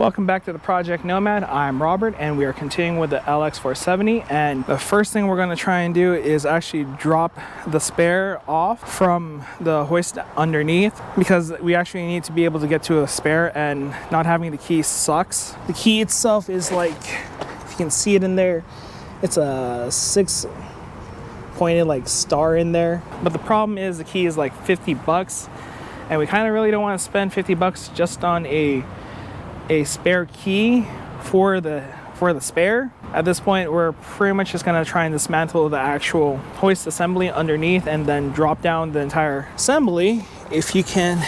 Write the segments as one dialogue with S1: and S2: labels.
S1: Welcome back to the Project Nomad. I'm Robert and we are continuing with the LX470, and the first thing we're going to try and do is actually drop the spare off from the hoist underneath, because we actually need to be able to get to a spare, and not having the key sucks. The key itself is like, if you can see it in there, it's a 6-pointed like star in there, but the problem is the key is like $50, and we kind of really don't want to spend $50 just on a spare key for the spare. At this point, we're pretty much just gonna try and dismantle the actual hoist assembly underneath and then drop down the entire assembly. If you can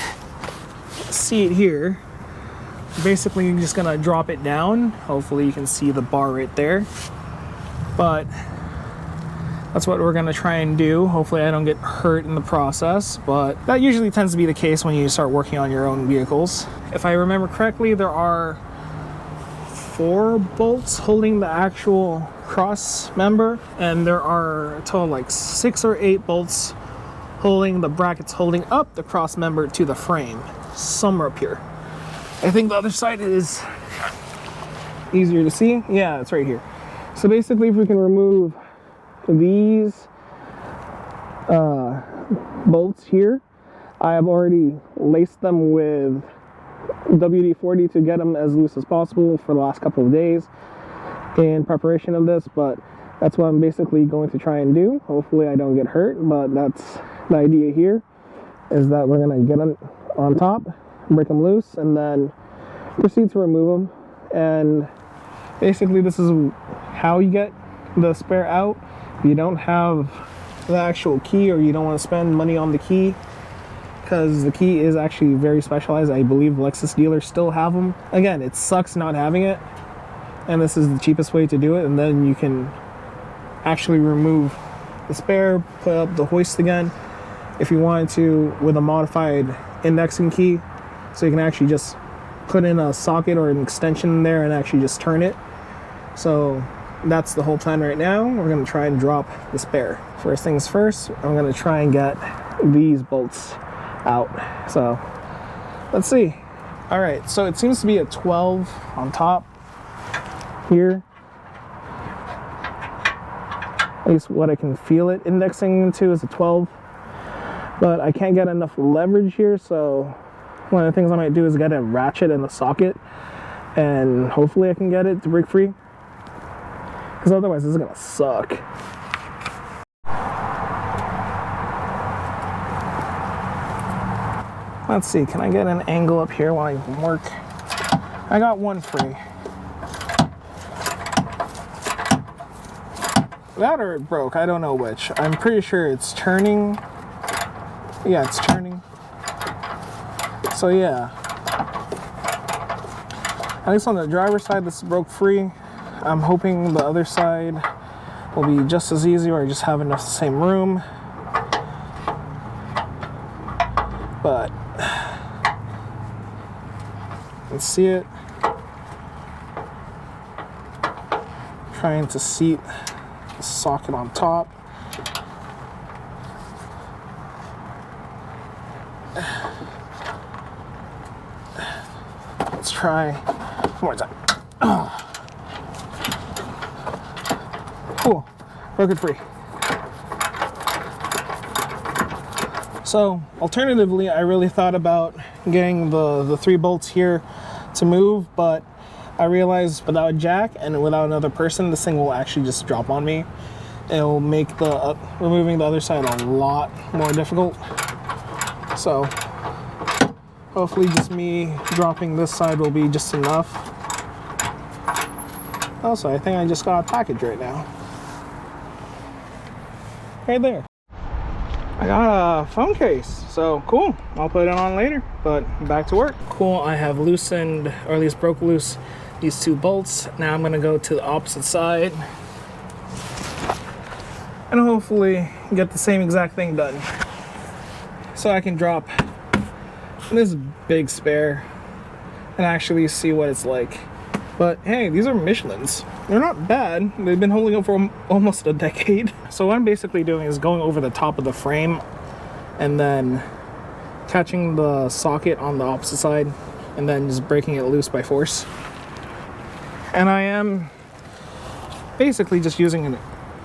S1: see it here, basically you're just gonna drop it down. Hopefully you can see the bar right there, but that's what we're gonna try and do. Hopefully I don't get hurt in the process, but that usually tends to be the case when you start working on your own vehicles. If I remember correctly, there are 4 bolts holding the actual cross member, and there are a total like 6 or 8 bolts holding the brackets holding up the cross member to the frame, somewhere up here. I think the other side is easier to see. Yeah, it's right here. So basically, if we can remove these bolts here, I have already laced them with WD-40 to get them as loose as possible for the last couple of days in preparation of this, but that's what I'm basically going to try and do. Hopefully I don't get hurt, but that's the idea here, is that we're going to get them on top, break them loose, and then proceed to remove them. And basically this is how you get the spare out. If you don't have the actual key, or you don't want to spend money on the key, because the key is actually very specialized. I believe Lexus dealers still have them. Again, it sucks not having it, and this is the cheapest way to do it. And then you can actually remove the spare, put up the hoist again if you wanted to, with a modified indexing key, so you can actually just put in a socket or an extension in there and actually just turn it. So that's the whole plan right now. We're going to try and drop the spare. First things first, I'm going to try and get these bolts out. So let's see. All right, so it seems to be a 12 on top here. At least what I can feel it indexing into is a 12, but I can't get enough leverage here. So one of the things I might do is get a ratchet and a socket, and hopefully I can get it to break free, because otherwise this is gonna suck. Let's see, can I get an angle up here while I work? I got one free. That or it broke, I don't know which. I'm pretty sure it's turning. Yeah, it's turning. So yeah. At least on the driver's side, this broke free. I'm hoping the other side will be just as easy, or just have enough the same room. But let's see it. Trying to seat the socket on top. Let's try one more time. Cool, broke it free. So alternatively, I really thought about getting the 3 bolts here to move, but I realized without a jack and without another person, this thing will actually just drop on me. It'll make the removing the other side a lot more difficult. So hopefully just me dropping this side will be just enough. Also, I think I just got a package right now. Right there. I got a phone case, so cool. I'll put it on later, but back to work. Cool, I have loosened, or at least broke loose, these 2 bolts. Now I'm gonna go to the opposite side and hopefully get the same exact thing done, so I can drop this big spare and actually see what it's like. But hey, these are Michelins. They're not bad. They've been holding up for almost a decade. So what I'm basically doing is going over the top of the frame and then catching the socket on the opposite side and then just breaking it loose by force. And I am basically just using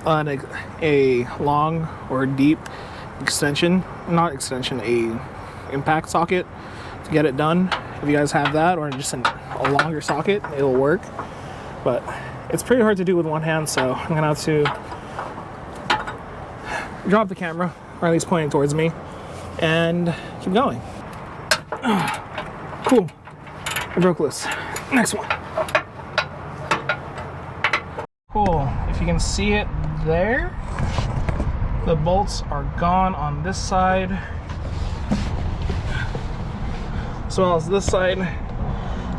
S1: a long or deep extension, not extension, a impact socket to get it done. If you guys have that, or just a longer socket, it'll work. But it's pretty hard to do with one hand, so I'm gonna have to drop the camera, or at least point it towards me, and keep going. Cool. I broke loose. Next one. Cool. If you can see it there, the bolts are gone on this side, as well as this side.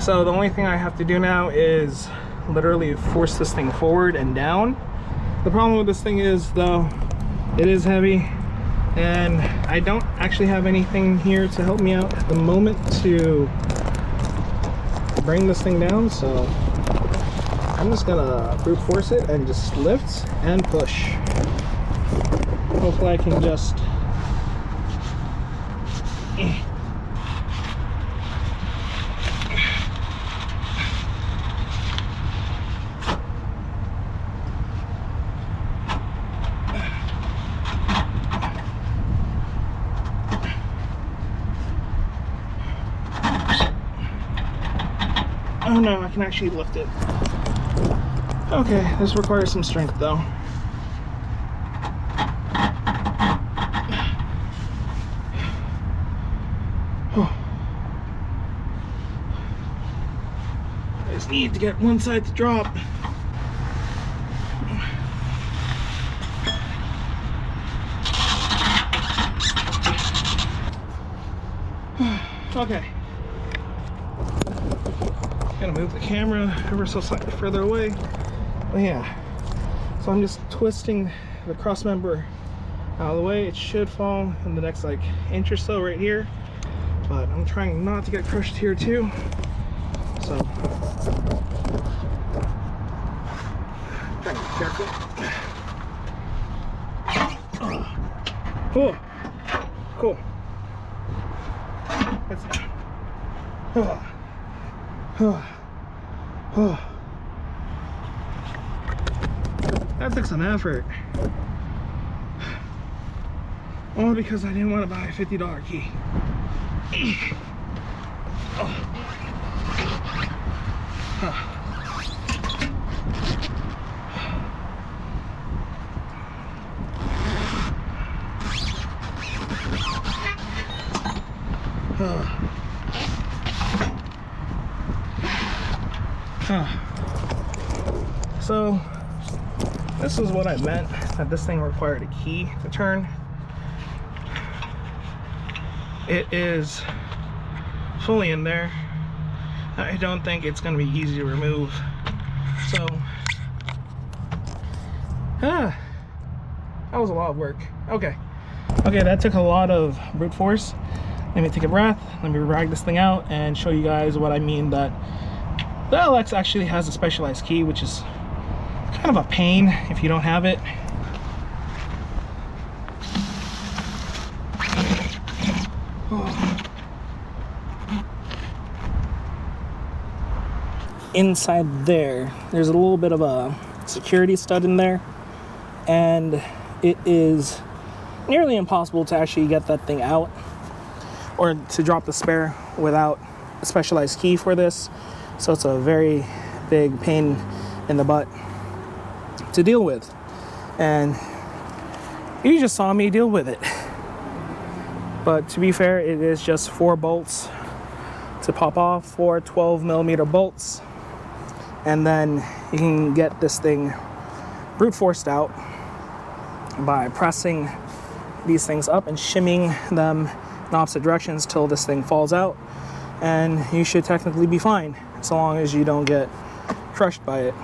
S1: So the only thing I have to do now is literally force this thing forward and down. The problem with this thing is, though, it is heavy, and I don't actually have anything here to help me out at the moment to bring this thing down, so I'm just gonna brute force it and just lift and push. Hopefully I can just oh no, I can actually lift it. Okay, this requires some strength though. I just need to get one side to drop. Okay. Gonna move the camera ever so slightly further away. But yeah, so I'm just twisting the cross member out of the way. It should fall in the next like inch or so right here, but I'm trying not to get crushed here too. So trying to be careful. Oh, cool. That's that took some effort. All because I didn't want to buy a $50 key. So this is what I meant, that this thing required a key to turn. It is fully in there. I don't think it's going to be easy to remove. So that was a lot of work. Okay, that took a lot of brute force. Let me take a breath, let me drag this thing out and show you guys what I mean, that the LX actually has a specialized key, which is kind of a pain if you don't have it. Inside there's a little bit of a security stud in there, and it is nearly impossible to actually get that thing out, or to drop the spare without a specialized key for this. So it's a very big pain in the butt to deal with, and you just saw me deal with it. But to be fair, it is just 4 bolts to pop off, 4 12mm bolts, and then you can get this thing brute forced out by pressing these things up and shimming them in opposite directions till this thing falls out, and you should technically be fine so long as you don't get crushed by it.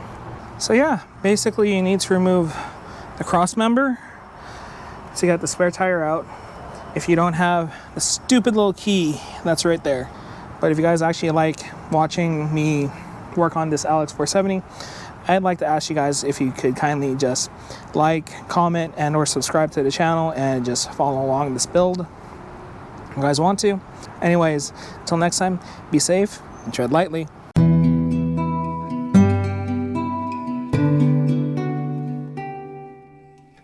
S1: So yeah, basically you need to remove the cross member to get the spare tire out. If you don't have the stupid little key that's right there. But if you guys actually like watching me work on this LX470, I'd like to ask you guys if you could kindly just like, comment, and or subscribe to the channel and just follow along this build. you guys want to. Anyways, until next time, be safe and tread lightly.